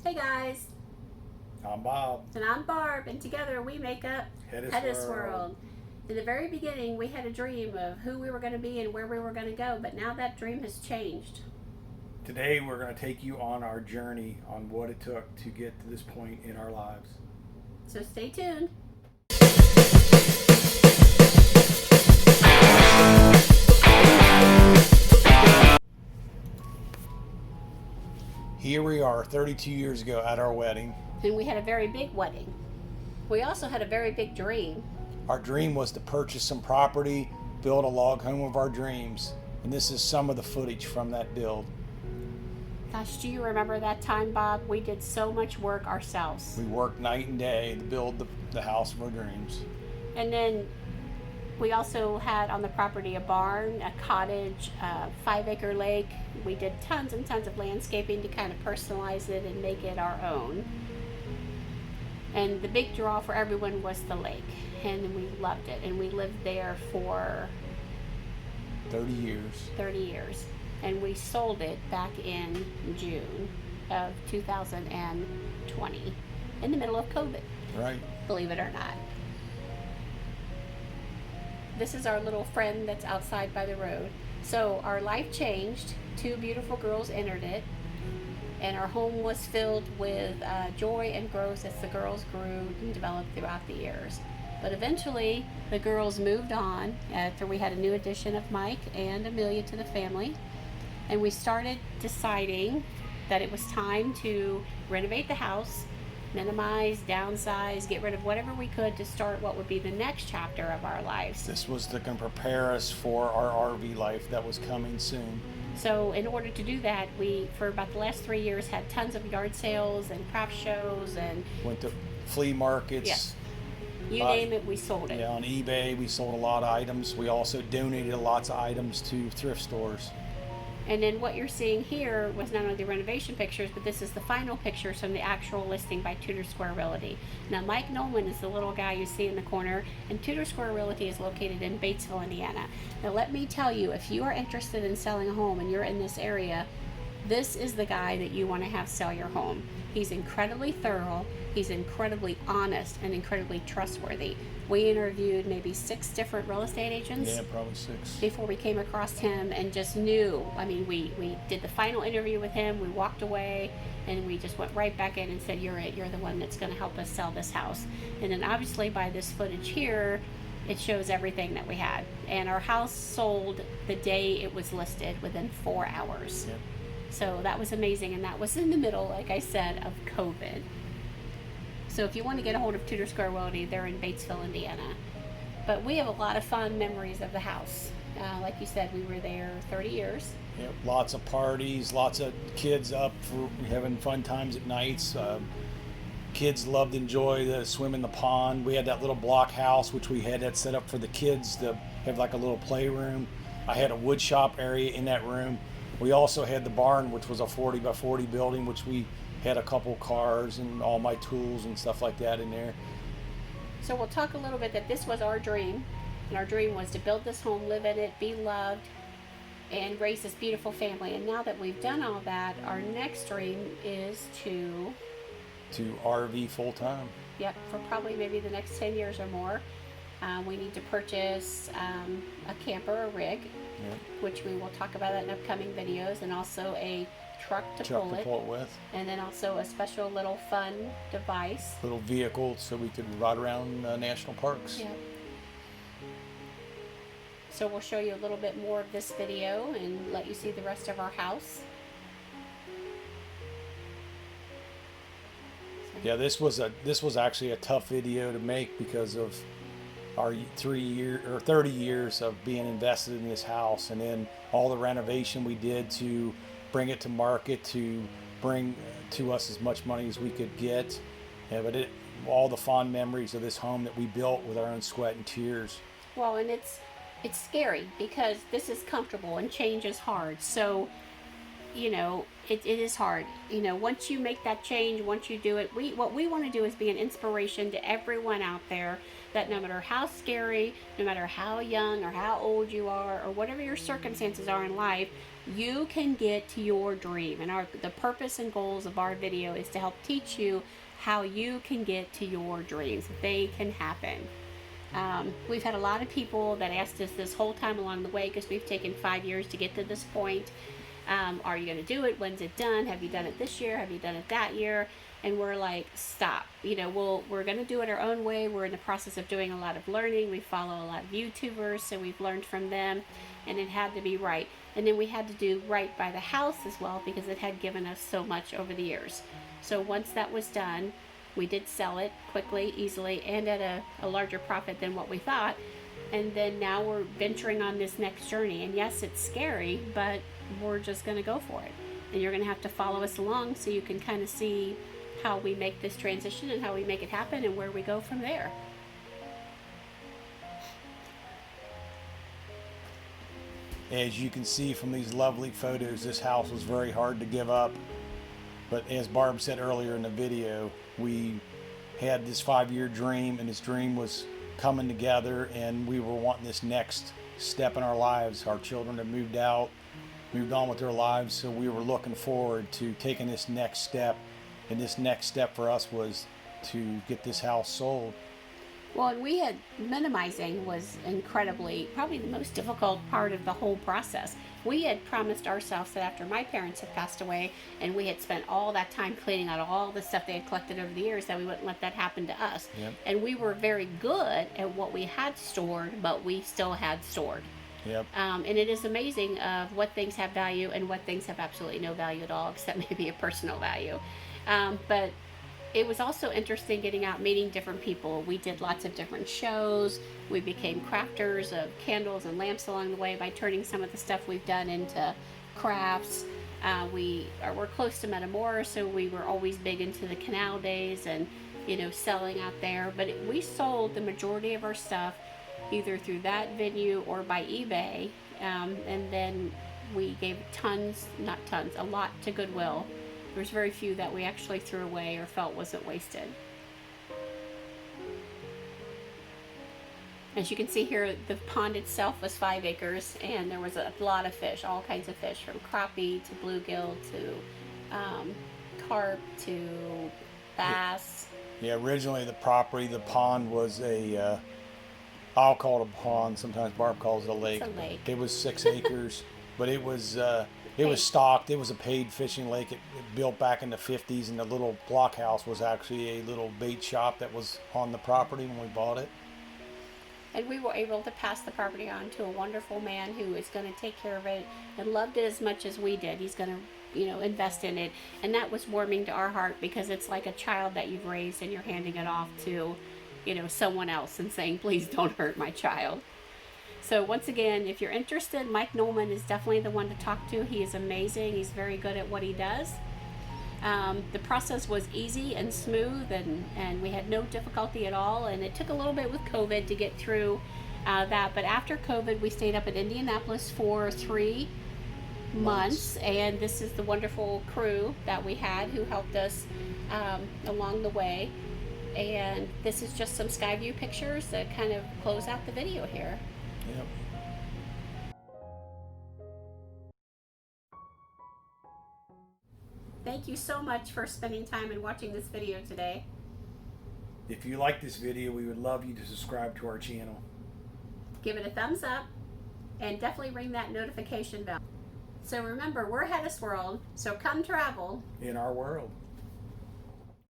Hey guys, I'm Bob. and I'm Barb, and together we make up Headis World. In the very beginning, we had a dream of who we were going to be and where we were going to go, but now that dream has changed. Today we're going to take you on our journey on what it took to get to this point in our lives. So stay tuned. Here we are 32 years ago at our wedding. And we had a very big wedding. We also had a very big dream. Our dream was to purchase some property, build a log home of our dreams. And this is some of the footage from that build. Gosh, do you remember that time, Bob? We did so much work ourselves. We worked night and day to build the house of our dreams. And then we also had on the property a barn, a cottage, a 5-acre lake. We did tons and tons of landscaping to kind of personalize it and make it our own. And the big draw for everyone was the lake. And we loved it. And we lived there for 30 years. 30 years. And we sold it back in June of 2020 in the middle of COVID. Right. Believe it or not. This is our little friend that's outside by the road. So our life changed. 2 beautiful girls entered it. And our home was filled with joy and growth as the girls grew and developed throughout the years. But eventually, the girls moved on after we had a new addition of Mike and Amelia to the family. And we started deciding that it was time to renovate the house, minimize, downsize, get rid of whatever we could to start what would be the next chapter of our lives. This was to prepare us for our RV life that was coming soon. So in order to do that, we, for about the last 3 years, had tons of yard sales and craft shows and Went to flea markets. Yes. You name it, we sold it. Yeah, on eBay, we sold a lot of items. We also donated lots of items to thrift stores. And then what you're seeing here was not only the renovation pictures, but this is the final pictures from the actual listing by Tudor Square Realty. Now, Mike Nolan is the little guy you see in the corner, and Tudor Square Realty is located in Batesville, Indiana. Now, let me tell you, if you are interested in selling a home and you're in this area, this is the guy that you want to have sell your home. He's incredibly thorough, he's incredibly honest, and incredibly trustworthy. We interviewed maybe 6 different real estate agents. Yeah, probably 6. Before we came across him and just knew. I mean, we did the final interview with him, we walked away, and we just went right back in and said, you're it, you're the one that's going to help us sell this house. And then obviously by this footage here, it shows everything that we had. And our house sold the day it was listed within 4 hours. Yep. So that was amazing, and that was in the middle, like I said, of COVID. So if you want to get a hold of Tudor Square Realty, they're in Batesville, Indiana. But we have a lot of fond memories of the house. Like you said, we were there 30 years. Yep, lots of parties, lots of kids up for having fun times at nights. Kids loved to enjoy the swim in the pond. We had that little block house, which we had that set up for the kids to have like a little playroom. I had a wood shop area in that room. We also had the barn, which was a 40 by 40 building, which we had a couple cars and all my tools and stuff like that in there. So we'll talk a little bit that this was our dream. And our dream was to build this home, live in it, be loved, and raise this beautiful family. And now that we've done all that, our next dream is to RV full-time. Yep, for probably maybe the next 10 years or more. We need to purchase a camper, a rig, Yep. which we will talk about that in upcoming videos, and also a truck to pull it with. and then also a special little fun device. Little vehicle so we could ride around national parks. Yep. So we'll show you a little bit more of this video and let you see the rest of our house. Yeah, this was actually a tough video to make because of our 30 years of being invested in this house, and then all the renovation we did to bring it to market, to bring to us as much money as we could get. Yeah, but all the fond memories of this home that we built with our own sweat and tears. Well, and it's scary because this is comfortable and change is hard. So, you know, it is hard. You know, once you make that change, once you do it, what we want to do is be an inspiration to everyone out there, that no matter how scary, no matter how young or how old you are, or whatever your circumstances are in life, you can get to your dream. And the purpose and goals of our video is to help teach you how you can get to your dreams. They can happen. We've had a lot of people that asked us this whole time along the way, because we've taken 5 years to get to this point. Are you going to do it? When's it done? Have you done it this year? Have you done it that year? And we're like, stop. You know, we're going to do it our own way. We're in the process of doing a lot of learning. We follow a lot of YouTubers, so we've learned from them, and it had to be right. And then we had to do right by the house as well, because it had given us so much over the years. So once that was done, we did sell it quickly, easily, and at a larger profit than what we thought. And then now we're venturing on this next journey. And yes, it's scary, but we're just going to go for it. And you're going to have to follow us along so you can kind of see how we make this transition and how we make it happen and where we go from there. As you can see from these lovely photos, this house was very hard to give up. But as Barb said earlier in the video, we had this 5-year dream, and this dream was coming together, and we were wanting this next step in our lives. Our children had moved on with their lives, so we were looking forward to taking this next step. And this next step for us was to get this house sold. Well, and minimizing was incredibly, probably the most difficult part of the whole process. We had promised ourselves that after my parents had passed away, and we had spent all that time cleaning out all the stuff they had collected over the years, that we wouldn't let that happen to us. Yep. And we were very good at what we had stored, but we still had stored. Yep. And it is amazing of what things have value and what things have absolutely no value at all, except maybe a personal value. But it was also interesting getting out, meeting different people. We did lots of different shows. We became crafters of candles and lamps along the way by turning some of the stuff we've done into crafts. We're close to Metamora, so we were always big into the canal days and, you know, selling out there. But we sold the majority of our stuff either through that venue or by eBay. And then we gave a lot to Goodwill. There's very few that we actually threw away or felt wasn't wasted. As you can see here, the pond itself was 5 acres, and there was a lot of fish, all kinds of fish, from crappie to bluegill to carp to bass. Yeah, originally the pond was I'll call it a pond. Sometimes Barb calls it a lake. It's a lake. It was 6 acres, but it was stocked. It was a paid fishing lake. It built back in the 50s, and the little blockhouse was actually a little bait shop that was on the property when we bought it. And we were able to pass the property on to a wonderful man who is going to take care of it and loved it as much as we did. He's going to, you know, invest in it. And that was warming to our heart, because it's like a child that you've raised and you're handing it off to, you know, someone else and saying, please don't hurt my child. So once again, if you're interested, Mike Nolman is definitely the one to talk to. He is amazing. He's very good at what he does. The process was easy and smooth, and we had no difficulty at all. And it took a little bit with COVID to get through that. But after COVID, we stayed up in Indianapolis for 3 months. And this is the wonderful crew that we had who helped us along the way. And this is just some sky view pictures that kind of close out the video here. Yep. Thank you so much for spending time and watching this video today. If you like this video, we would love you to subscribe to our channel. Give it a thumbs up, and definitely ring that notification bell. So remember, we're Hedis World, so come travel In our world.